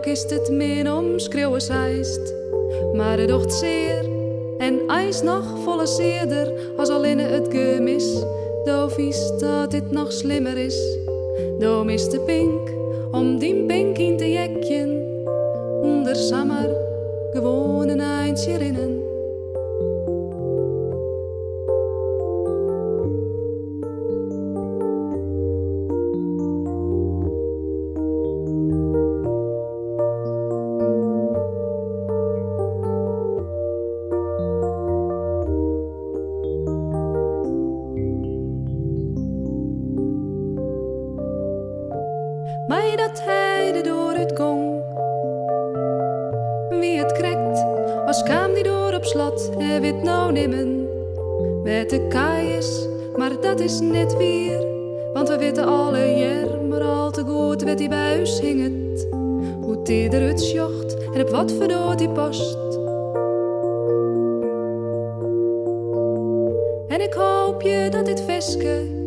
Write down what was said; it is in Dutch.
ook is het min om schreeuwen zijst. Maar het docht zeer en ijs nog volle zeerder als al in het gemis. Do vies dat dit nog slimmer is. Do mis de pink om die pink in te jekjen. Onder sammer gewoon een eindje rinnen. Maar dat heide door het gong. Wie het krekt, als kwam die door op slot, hij weet nou nimmen. Met de kaai is, maar dat is net weer. Want we weten alle jaar, maar al te goed weet die buis hing het. Hoe teder het sjocht en op wat verdoort die post. En ik hoop je dat dit veske